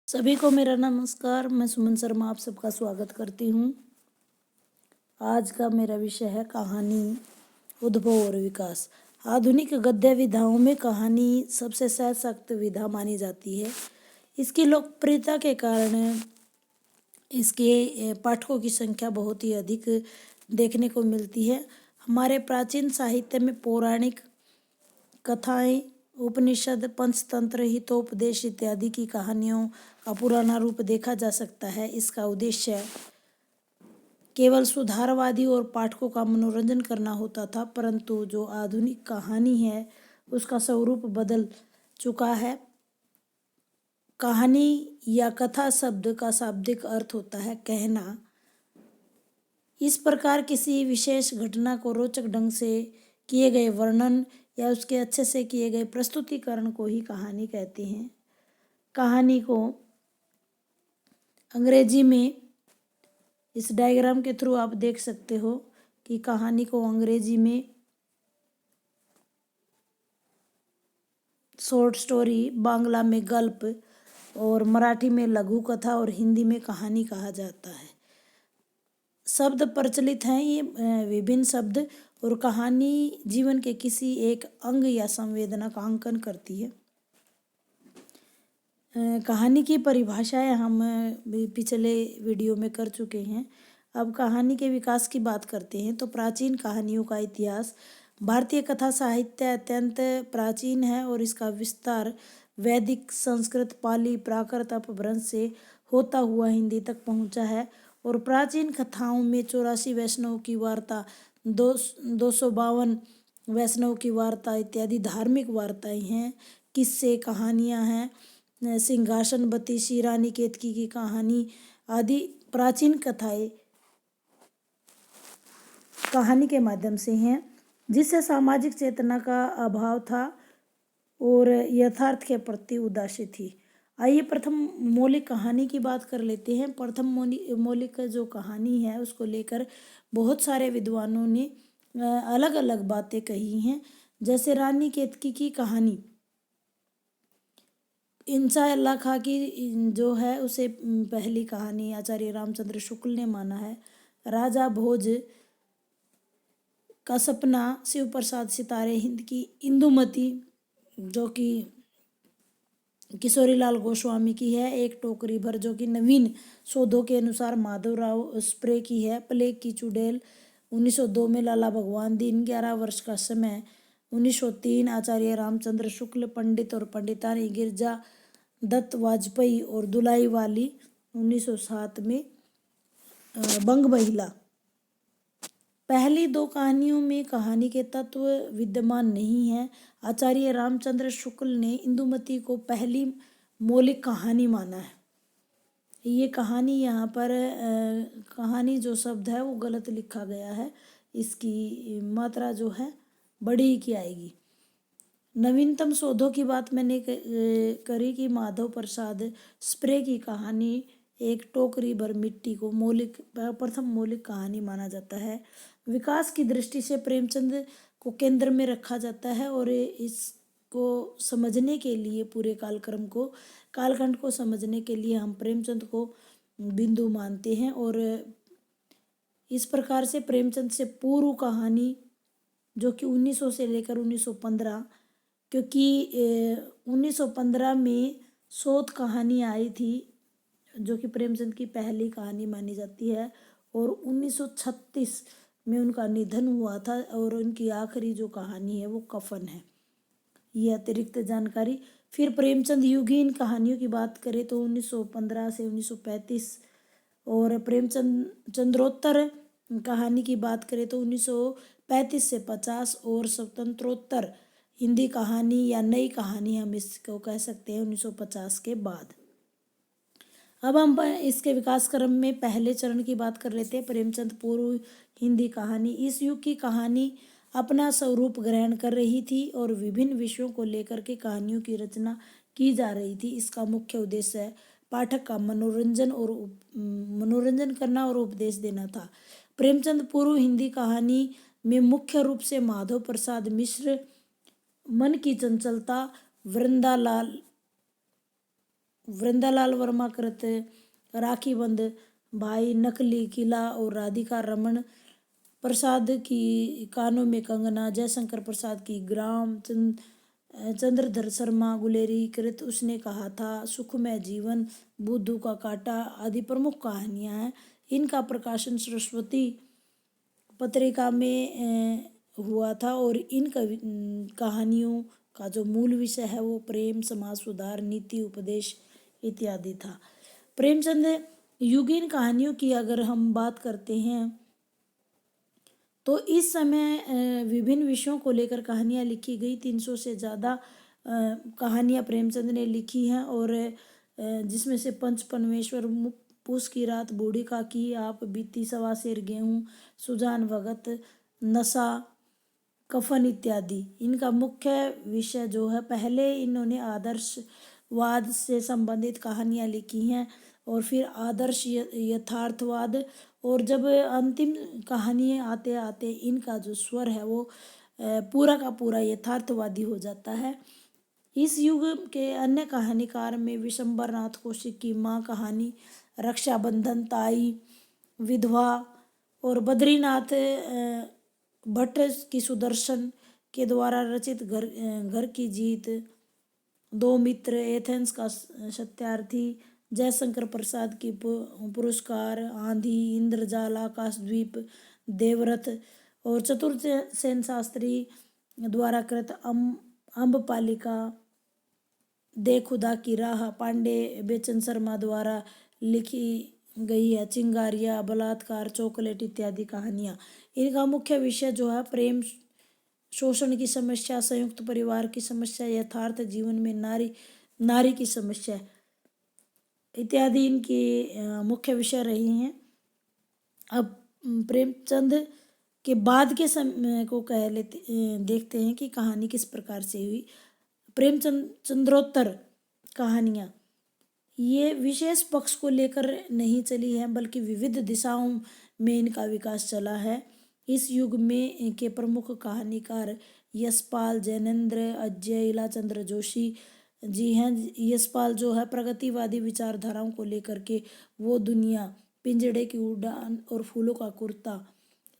सभी को मेरा नमस्कार। मैं सुमन शर्मा आप सबका स्वागत करती हूँ। आज का मेरा विषय है कहानी, उद्भव और विकास। आधुनिक गद्य विधाओं में कहानी सबसे सशक्त विधा मानी जाती है। इसकी लोकप्रियता के कारण इसके पाठकों की संख्या बहुत ही अधिक देखने को मिलती है। हमारे प्राचीन साहित्य में पौराणिक कथाएं, उपनिषद, पंचतंत्र, हितोपदेश इत्यादि की कहानियों का पुराना रूप देखा जा सकता है। इसका उद्देश्य केवल सुधारवादी और पाठकों का मनोरंजन करना होता था, परंतु जो आधुनिक कहानी है उसका स्वरूप बदल चुका है। कहानी या कथा शब्द का शाब्दिक अर्थ होता है कहना। इस प्रकार किसी विशेष घटना को रोचक ढंग से किए गए वर्णन या उसके अच्छे से किए गए प्रस्तुतिकरण को ही कहानी कहते हैं। कहानी को अंग्रेजी में इस डायग्राम के थ्रू आप देख सकते हो कि कहानी को अंग्रेजी में शॉर्ट स्टोरी, बांग्ला में गल्प और मराठी में लघु कथा और हिंदी में कहानी कहा जाता है। शब्द प्रचलित हैं ये विभिन्न शब्द, और कहानी जीवन के किसी एक अंग या संवेदना का अंकन करती है। कहानी की परिभाषाएं हम पिछले वीडियो में कर चुके हैं। अब कहानी के विकास की बात करते हैं तो प्राचीन कहानियों का इतिहास। भारतीय कथा साहित्य अत्यंत प्राचीन है और इसका विस्तार वैदिक, संस्कृत, पाली, प्राकृत अपभ्रंश से होता हुआ हिंदी तक पहुंचा है। और प्राचीन कथाओं में 84 वैष्णव की वार्ता, 252 वैष्णव की वार्ता इत्यादि धार्मिक वार्ताएं हैं, किस्से, कहानियां हैं। सिंहासनवती, शिरानी केतकी की कहानी आदि प्राचीन कथाएं कहानी के माध्यम से हैं, जिससे सामाजिक चेतना का अभाव था और यथार्थ के प्रति उदासी थी। आइए प्रथम मौलिक कहानी की बात कर लेते हैं। प्रथम मौलिक जो कहानी है उसको लेकर बहुत सारे विद्वानों ने अलग अलग बातें कही हैं। जैसे रानी केतकी की कहानी, इंशाअल्लाह खां की जो है उसे पहली कहानी आचार्य रामचंद्र शुक्ल ने माना है। राजा भोज का सपना, शिव प्रसाद सितारे हिंद की इंदुमती जो कि किशोरीलाल गोस्वामी की है। एक टोकरी भर जो कि नवीन शोधों के अनुसार माधवराव स्प्रे की है। प्लेग की चुड़ैल 1902 में लाला भगवान दीन, 11 वर्ष का समय 1903। आचार्य रामचंद्र शुक्ल, पंडित और पंडितानी गिरजा दत्त वाजपेयी और दुलाई वाली 1907 में। बंग महिला। पहली दो कहानियों में कहानी के तत्व विद्यमान नहीं है। आचार्य रामचंद्र शुक्ल ने इंदुमती को पहली मौलिक कहानी माना है। ये कहानी यहाँ पर कहानी जो शब्द है वो गलत लिखा गया है, इसकी मात्रा जो है बड़ी की आएगी। नवीनतम शोधों की बात मैंने करी कि माधव प्रसाद स्प्रे की कहानी एक टोकरी भर मिट्टी को प्रथम मौलिक कहानी माना जाता है। विकास की दृष्टि से प्रेमचंद को केंद्र में रखा जाता है और इसको समझने के लिए पूरे कालखंड को समझने के लिए हम प्रेमचंद को बिंदु मानते हैं। और इस प्रकार से प्रेमचंद से पूर्व कहानी जो कि 1900 से लेकर 1915, क्योंकि 1915 में शोध कहानी आई थी जो कि प्रेमचंद की पहली कहानी मानी जाती है, और 1936 में उनका निधन हुआ था और उनकी आखिरी जो कहानी है वो कफन है। ये अतिरिक्त जानकारी। फिर प्रेमचंद युगीन कहानियों की बात करें तो 1915 से 1935, और प्रेमचंद चंद्रोत्तर कहानी की बात करें तो 1935 से 50, और स्वतंत्रोत्तर हिंदी कहानी या नई कहानी हम इसको कह सकते हैं 1950 के बाद। अब हम इसके विकास क्रम में पहले चरण की बात कर लेते हैं। प्रेमचंद पूर्व हिंदी कहानी। इस युग की कहानी अपना स्वरूप ग्रहण कर रही थी और विभिन्न विषयों को लेकर के कहानियों की रचना की जा रही थी। इसका मुख्य उद्देश्य है पाठक का मनोरंजन करना और उपदेश देना था। प्रेमचंद पूर्व हिंदी कहानी में मुख्य रूप से माधव प्रसाद मिश्र, मन की चंचलता, वृंदालाल वृंदालाल वर्मा कृत राखी बंध, भाई नकली किला और राधिका रमन प्रसाद की कानों में कंगना, जयशंकर प्रसाद की ग्राम, चंद्रधर शर्मा गुलेरी कृत उसने कहा था, सुखमय जीवन, बुद्धू का कांटा आदि प्रमुख कहानियां हैं। इनका प्रकाशन सरस्वती पत्रिका में हुआ था और इन कहानियों का जो मूल विषय है वो प्रेम, समाज सुधार, नीति उपदेश इत्यादि था। प्रेमचंद युगीन कहानियों की अगर हम बात करते हैं तो इस समय विभिन्न विषयों को लेकर कहानियाँ लिखी गई। 300 से ज़्यादा कहानियाँ प्रेमचंद ने लिखी हैं और जिसमें से पंच परमेश्वर, पूस की रात, बूढ़ी काकी, आप बीती, सवा शेर गेहूँ, सुजान भगत, नशा, कफन इत्यादि। इनका मुख्य विषय जो है, पहले इन्होंने आदर्शवाद से संबंधित कहानियाँ लिखी हैं और फिर आदर्श यथार्थवाद, और जब अंतिम कहानी आते आते इनका जो स्वर है वो पूरा का पूरा यथार्थवादी हो जाता है। इस युग के अन्य कहानीकार में विशंबर नाथ कौशिक की माँ कहानी, रक्षाबंधन, ताई, विधवा और बद्रीनाथ भट्ट की सुदर्शन के द्वारा रचित घर की जीत, दो मित्र, एथेंस का सत्यार्थी, जयशंकर प्रसाद की पुरस्कार, आंधी, इंद्रजाल, आकाशद्वीप, देवरथ और चतुर्थ सेन शास्त्री द्वारा कृत अम्बपालिका, दे खुदा की राह, पांडे बेचन शर्मा द्वारा लिखी गई है, चिंगारिया, बलात्कार, चॉकलेट इत्यादि कहानियाँ। इनका मुख्य विषय जो है प्रेम, शोषण की समस्या, संयुक्त परिवार की समस्या, यथार्थ जीवन में नारी की समस्या इत्यादि इनकी मुख्य विषय रही हैं। अब प्रेमचंद के बाद के समय को देखते हैं कि कहानी किस प्रकार से हुई। प्रेमचंद चंद्रोत्तर कहानियाँ ये विशेष पक्ष को लेकर नहीं चली हैं बल्कि विविध दिशाओं में इनका विकास चला है। इस युग में के प्रमुख कहानीकार यशपाल, जैनेन्द्र, अजय, इलाचंद्र जोशी जी हैं। यशपाल जो है प्रगतिवादी विचारधाराओं को लेकर के वो दुनिया, पिंजड़े की उड़ान और फूलों का कुर्ता,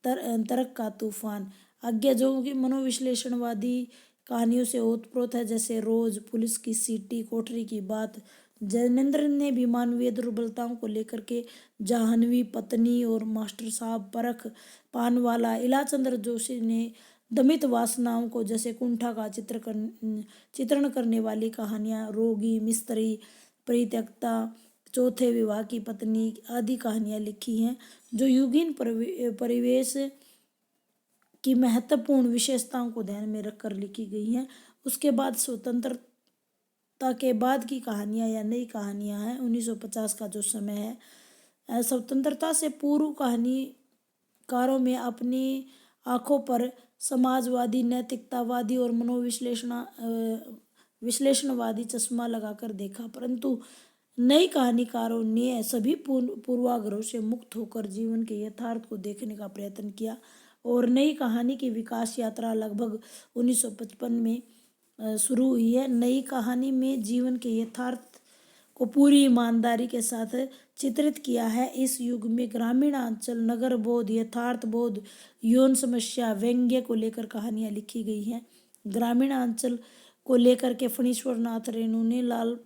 तरक का तूफान। अज्ञा जो कि मनोविश्लेषणवादी कहानियों से ओतप्रोत है, जैसे रोज, पुलिस की सीटी, कोठरी की बात। जैनेन्द्र ने भी मानवीय दुर्बलताओं को लेकर के जाह्नवी, पत्नी और मास्टर साहब, परख, पानवाला। इलाचंद्र जोशी ने दमित वासनाओं को, जैसे कुंठा का चित्रण करने वाली कहानियाँ, रोगी, मिस्त्री, परित्यक्ता, चौथे विवाह की पत्नी आदि कहानियाँ लिखी हैं जो युगीन परिवेश की महत्वपूर्ण विशेषताओं को ध्यान में रखकर लिखी गई हैं। उसके बाद स्वतंत्रता के बाद की कहानियाँ या नई कहानियाँ हैं। 1950 का जो समय है, स्वतंत्रता से पूर्व कहानीकारों में अपनी आंखों पर समाजवादी, नैतिकतावादी और विश्लेषणवादी चश्मा लगाकर देखा, परंतु नई कहानीकारों ने सभी पूर्वाग्रहों से मुक्त होकर जीवन के यथार्थ को देखने का प्रयत्न किया और नई कहानी की विकास यात्रा लगभग 1955 में शुरू हुई है। नई कहानी में जीवन के यथार्थ को पूरी ईमानदारी के साथ चित्रित किया है। इस युग में ग्रामीण अंचल, नगर बोध, यथार्थ बोध, यौन समस्या, व्यंग्य को लेकर कहानियाँ लिखी गई हैं। ग्रामीण अंचल को लेकर के फणीश्वर नाथ रेणु ने लाल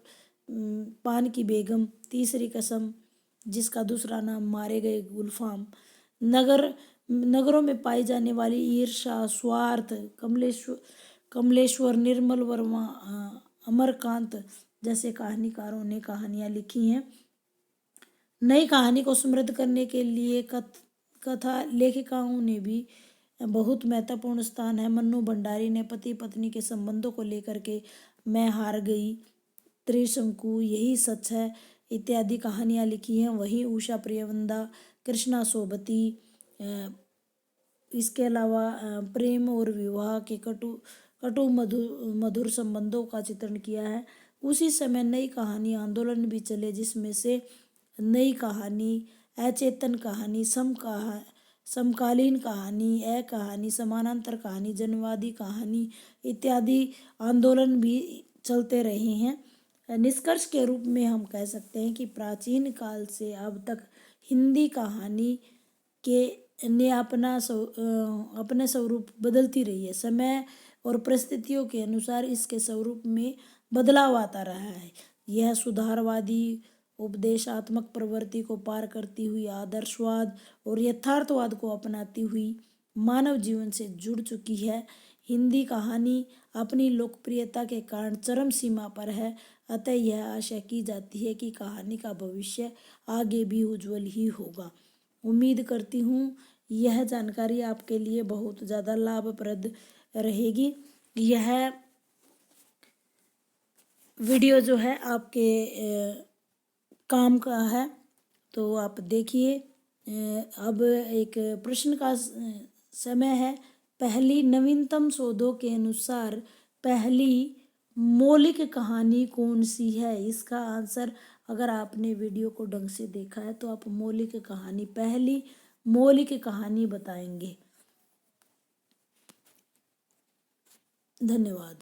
पान की बेगम, तीसरी कसम जिसका दूसरा नाम मारे गए गुलफाम, नगरों में पाई जाने वाली ईर्ष्या, स्वार्थ, कमलेश्वर, निर्मल वर्मा, अमरकांत जैसे कहानीकारों ने कहानियाँ लिखी हैं। नई कहानी को समृद्ध करने के लिए कथा लेखिकाओं ने भी बहुत महत्वपूर्ण स्थान है। मन्नू भंडारी ने पति पत्नी के संबंधों को लेकर के मैं हार गई, त्रिशंकु, यही सच है इत्यादि कहानियाँ लिखी हैं। वहीं उषा प्रियवंदा, कृष्णा सोबती, इसके अलावा प्रेम और विवाह के कटु मधुर संबंधों का चित्रण किया है। उसी समय नई कहानी आंदोलन भी चले, जिसमें से नई कहानी, अचेतन कहानी, समकालीन कहानी, कहानी, समानांतर कहानी, जनवादी कहानी इत्यादि आंदोलन भी चलते रहे हैं। निष्कर्ष के रूप में हम कह सकते हैं कि प्राचीन काल से अब तक हिंदी कहानी के ने अपने स्वरूप बदलती रही है। समय और परिस्थितियों के अनुसार इसके स्वरूप में बदलाव आता रहा है। यह सुधारवादी उपदेशात्मक प्रवृत्ति को पार करती हुई आदर्शवाद और यथार्थवाद को अपनाती हुई मानव जीवन से जुड़ चुकी है। हिंदी कहानी अपनी लोकप्रियता के कारण चरम सीमा पर है, अतः यह आशा की जाती है कि कहानी का भविष्य आगे भी उज्जवल ही होगा। उम्मीद करती हूँ यह जानकारी आपके लिए बहुत ज़्यादा लाभप्रद रहेगी। यह वीडियो जो है आपके काम का है, तो आप देखिए। अब एक प्रश्न का समय है। पहली नवीनतम शोधों के अनुसार पहली मौलिक कहानी कौन सी है? इसका आंसर, अगर आपने वीडियो को ढंग से देखा है तो आप पहली मौलिक कहानी बताएंगे। धन्यवाद।